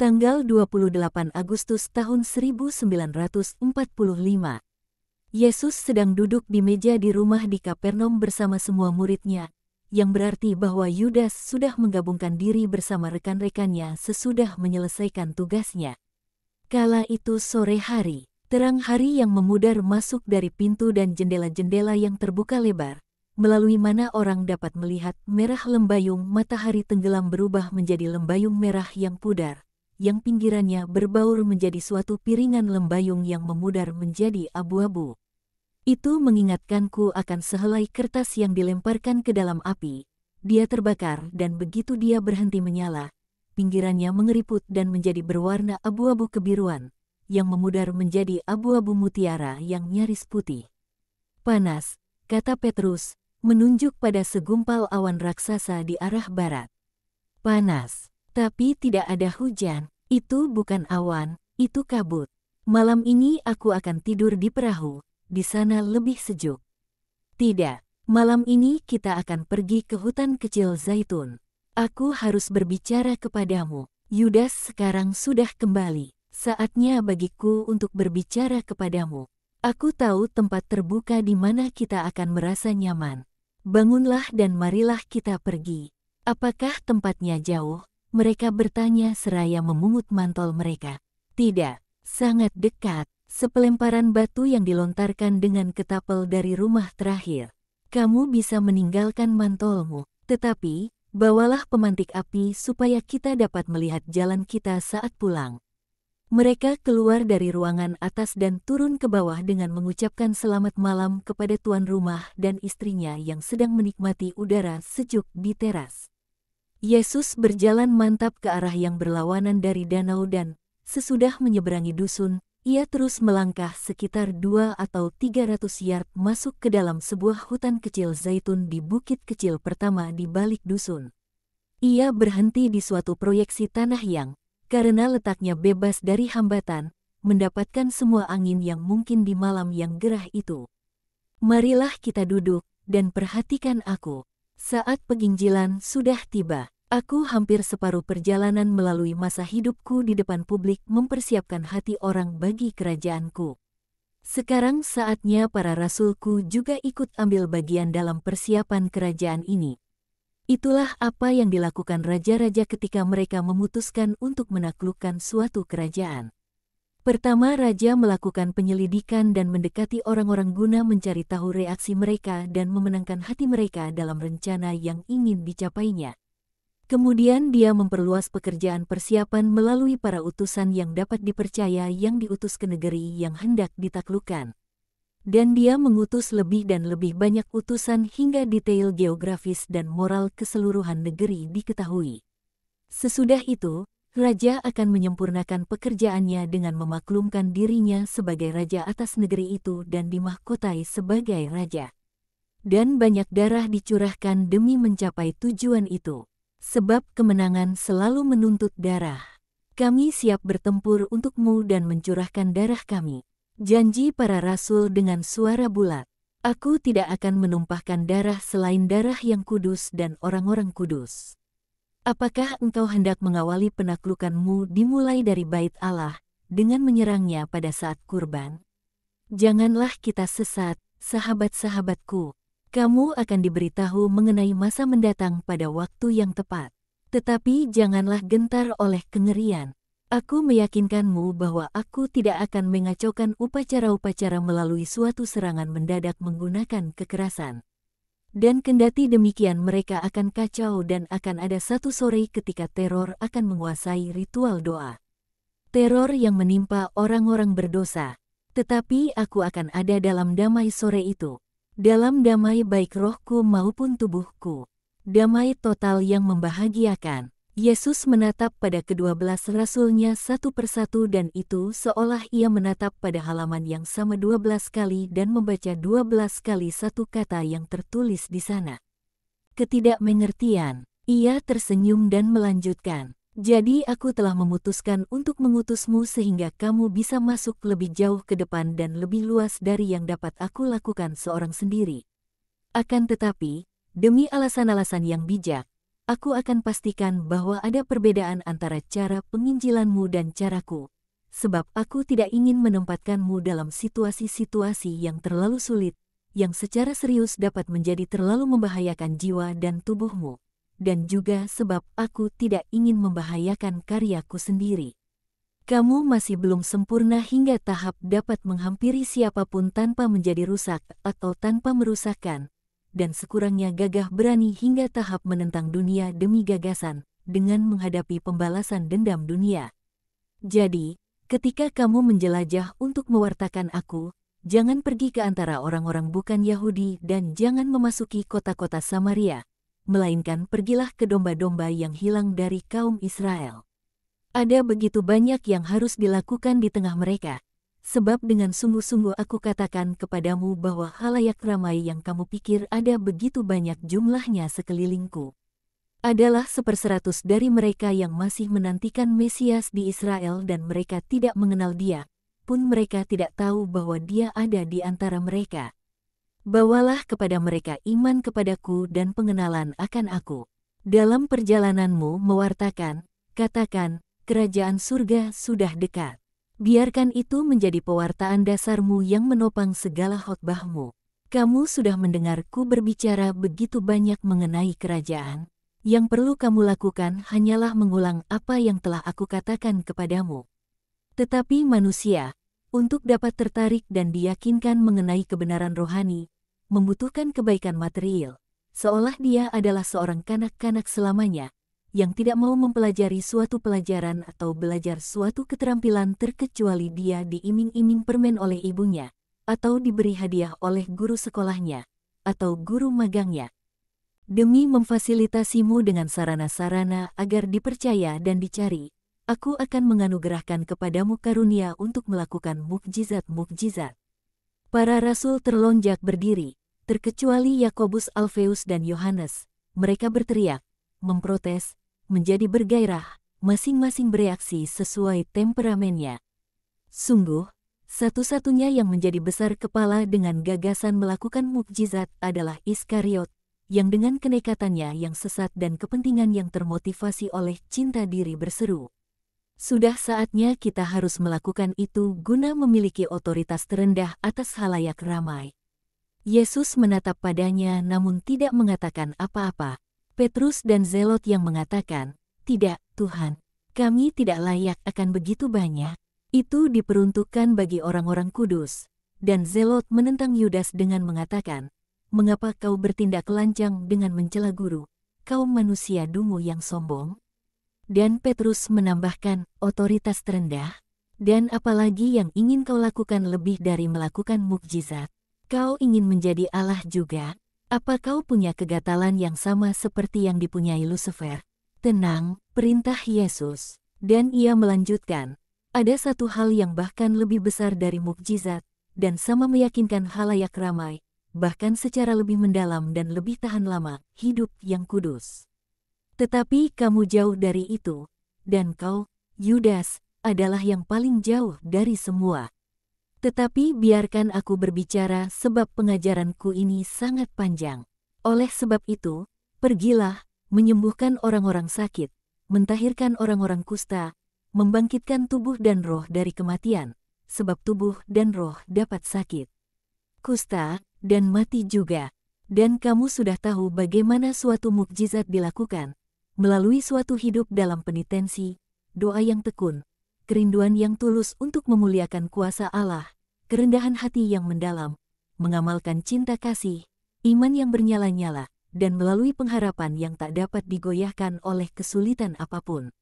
Tanggal 28 Agustus tahun 1945. Yesus sedang duduk di meja di rumah di Kapernaum bersama semua muridnya, yang berarti bahwa Yudas sudah menggabungkan diri bersama rekan-rekannya sesudah menyelesaikan tugasnya. Kala itu sore hari, terang hari yang memudar masuk dari pintu dan jendela-jendela yang terbuka lebar, melalui mana orang dapat melihat merah lembayung matahari tenggelam berubah menjadi lembayung merah yang pudar, yang pinggirannya berbaur menjadi suatu piringan lembayung yang memudar menjadi abu-abu. Itu mengingatkanku akan sehelai kertas yang dilemparkan ke dalam api. Dia terbakar dan begitu dia berhenti menyala, pinggirannya mengeriput dan menjadi berwarna abu-abu kebiruan, yang memudar menjadi abu-abu mutiara yang nyaris putih. Panas, kata Petrus, menunjuk pada segumpal awan raksasa di arah barat. Panas. Tapi tidak ada hujan, itu bukan awan, itu kabut. Malam ini aku akan tidur di perahu, di sana lebih sejuk. Tidak, malam ini kita akan pergi ke hutan kecil Zaitun. Aku harus berbicara kepadamu. Yudas sekarang sudah kembali, saatnya bagiku untuk berbicara kepadamu. Aku tahu tempat terbuka di mana kita akan merasa nyaman. Bangunlah dan marilah kita pergi. Apakah tempatnya jauh? Mereka bertanya seraya memungut mantol mereka. Tidak, sangat dekat, sepelemparan batu yang dilontarkan dengan ketapel dari rumah terakhir. Kamu bisa meninggalkan mantolmu, tetapi bawalah pemantik api supaya kita dapat melihat jalan kita saat pulang. Mereka keluar dari ruangan atas dan turun ke bawah dengan mengucapkan selamat malam kepada tuan rumah dan istrinya yang sedang menikmati udara sejuk di teras. Yesus berjalan mantap ke arah yang berlawanan dari danau dan, sesudah menyeberangi dusun, ia terus melangkah sekitar 2 atau 300 yard masuk ke dalam sebuah hutan kecil zaitun di bukit kecil pertama di balik dusun. Ia berhenti di suatu proyeksi tanah yang, karena letaknya bebas dari hambatan, mendapatkan semua angin yang mungkin di malam yang gerah itu. Marilah kita duduk, dan perhatikan aku. Saat penginjilan sudah tiba. Aku hampir separuh perjalanan melalui masa hidupku di depan publik mempersiapkan hati orang bagi kerajaanku. Sekarang saatnya para rasulku juga ikut ambil bagian dalam persiapan kerajaan ini. Itulah apa yang dilakukan raja-raja ketika mereka memutuskan untuk menaklukkan suatu kerajaan. Pertama, raja melakukan penyelidikan dan mendekati orang-orang guna mencari tahu reaksi mereka dan memenangkan hati mereka dalam rencana yang ingin dicapainya. Kemudian dia memperluas pekerjaan persiapan melalui para utusan yang dapat dipercaya yang diutus ke negeri yang hendak ditaklukkan. Dan dia mengutus lebih dan lebih banyak utusan hingga detail geografis dan moral keseluruhan negeri diketahui. Sesudah itu, raja akan menyempurnakan pekerjaannya dengan memaklumkan dirinya sebagai raja atas negeri itu dan dimahkotai sebagai raja. Dan banyak darah dicurahkan demi mencapai tujuan itu. Sebab kemenangan selalu menuntut darah. Kami siap bertempur untukmu dan mencurahkan darah kami. Janji para rasul dengan suara bulat. Aku tidak akan menumpahkan darah selain darah yang kudus dan orang-orang kudus. Apakah engkau hendak mengawali penaklukanmu dimulai dari bait Allah, dengan menyerangnya pada saat kurban? Janganlah kita sesat, sahabat-sahabatku. Kamu akan diberitahu mengenai masa mendatang pada waktu yang tepat. Tetapi janganlah gentar oleh kengerian. Aku meyakinkanmu bahwa aku tidak akan mengacaukan upacara-upacara melalui suatu serangan mendadak menggunakan kekerasan. Dan kendati demikian mereka akan kacau dan akan ada satu sore ketika teror akan menguasai ritual doa. Teror yang menimpa orang-orang berdosa. Tetapi aku akan ada dalam damai sore itu. Dalam damai baik rohku maupun tubuhku. Damai total yang membahagiakan. Yesus menatap pada ke-12 rasulnya satu persatu dan itu seolah ia menatap pada halaman yang sama 12 kali dan membaca 12 kali satu kata yang tertulis di sana. Ketidakmengertian. Ia tersenyum dan melanjutkan. Jadi aku telah memutuskan untuk mengutusmu sehingga kamu bisa masuk lebih jauh ke depan dan lebih luas dari yang dapat aku lakukan seorang sendiri. Akan tetapi, demi alasan-alasan yang bijak, aku akan pastikan bahwa ada perbedaan antara cara penginjilanmu dan caraku, sebab aku tidak ingin menempatkanmu dalam situasi-situasi yang terlalu sulit, yang secara serius dapat menjadi terlalu membahayakan jiwa dan tubuhmu, dan juga sebab aku tidak ingin membahayakan karyaku sendiri. Kamu masih belum sempurna hingga tahap dapat menghampiri siapapun tanpa menjadi rusak atau tanpa merusakkan, dan sekurangnya gagah berani hingga tahap menentang dunia demi gagasan, dengan menghadapi pembalasan dendam dunia. Jadi, ketika kamu menjelajah untuk mewartakan aku, jangan pergi ke antara orang-orang bukan Yahudi dan jangan memasuki kota-kota Samaria, melainkan pergilah ke domba-domba yang hilang dari kaum Israel. Ada begitu banyak yang harus dilakukan di tengah mereka, sebab dengan sungguh-sungguh aku katakan kepadamu bahwa halayak ramai yang kamu pikir ada begitu banyak jumlahnya sekelilingku adalah 1/100 dari mereka yang masih menantikan Mesias di Israel dan mereka tidak mengenal dia, pun mereka tidak tahu bahwa dia ada di antara mereka. Bawalah kepada mereka iman kepadaku dan pengenalan akan aku. Dalam perjalananmu mewartakan, katakan, kerajaan surga sudah dekat. Biarkan itu menjadi pewartaan dasarmu yang menopang segala khotbahmu. Kamu sudah mendengarku berbicara begitu banyak mengenai kerajaan. Yang perlu kamu lakukan hanyalah mengulang apa yang telah aku katakan kepadamu. Tetapi manusia, untuk dapat tertarik dan diyakinkan mengenai kebenaran rohani, membutuhkan kebaikan material, seolah dia adalah seorang kanak-kanak selamanya, yang tidak mau mempelajari suatu pelajaran atau belajar suatu keterampilan terkecuali dia diiming-iming permen oleh ibunya, atau diberi hadiah oleh guru sekolahnya, atau guru magangnya. Demi memfasilitasimu dengan sarana-sarana agar dipercaya dan dicari, aku akan menganugerahkan kepadamu karunia untuk melakukan mukjizat-mukjizat. Para rasul terlonjak berdiri, terkecuali Yakobus, Alfeus dan Yohanes. Mereka berteriak, memprotes, menjadi bergairah, masing-masing bereaksi sesuai temperamennya. Sungguh, satu-satunya yang menjadi besar kepala dengan gagasan melakukan mukjizat adalah Iskariot, yang dengan kenekatannya yang sesat dan kepentingan yang termotivasi oleh cinta diri berseru, "Sudah saatnya kita harus melakukan itu guna memiliki otoritas terendah atas halayak ramai." Yesus menatap padanya namun tidak mengatakan apa-apa. Petrus dan Zelot yang mengatakan, "Tidak, Tuhan, kami tidak layak akan begitu banyak. Itu diperuntukkan bagi orang-orang kudus." Dan Zelot menentang Yudas dengan mengatakan, "Mengapa kau bertindak lancang dengan mencela guru, kaum manusia dungu yang sombong?" Dan Petrus menambahkan, "Otoritas terendah? Dan apalagi yang ingin kau lakukan lebih dari melakukan mukjizat? Kau ingin menjadi Allah juga? Apa kau punya kegatalan yang sama seperti yang dipunyai Lucifer?" "Tenang," perintah Yesus. Dan ia melanjutkan, "Ada satu hal yang bahkan lebih besar dari mukjizat, dan sama meyakinkan halayak ramai, bahkan secara lebih mendalam dan lebih tahan lama, hidup yang kudus. Tetapi kamu jauh dari itu, dan kau, Yudas, adalah yang paling jauh dari semua. Tetapi biarkan aku berbicara sebab pengajaranku ini sangat panjang. Oleh sebab itu, pergilah, menyembuhkan orang-orang sakit, mentahirkan orang-orang kusta, membangkitkan tubuh dan roh dari kematian, sebab tubuh dan roh dapat sakit, kusta, dan mati juga. Dan kamu sudah tahu bagaimana suatu mukjizat dilakukan, melalui suatu hidup dalam penitensi, doa yang tekun, kerinduan yang tulus untuk memuliakan kuasa Allah, kerendahan hati yang mendalam, mengamalkan cinta kasih, iman yang bernyala-nyala, dan melalui pengharapan yang tak dapat digoyahkan oleh kesulitan apapun.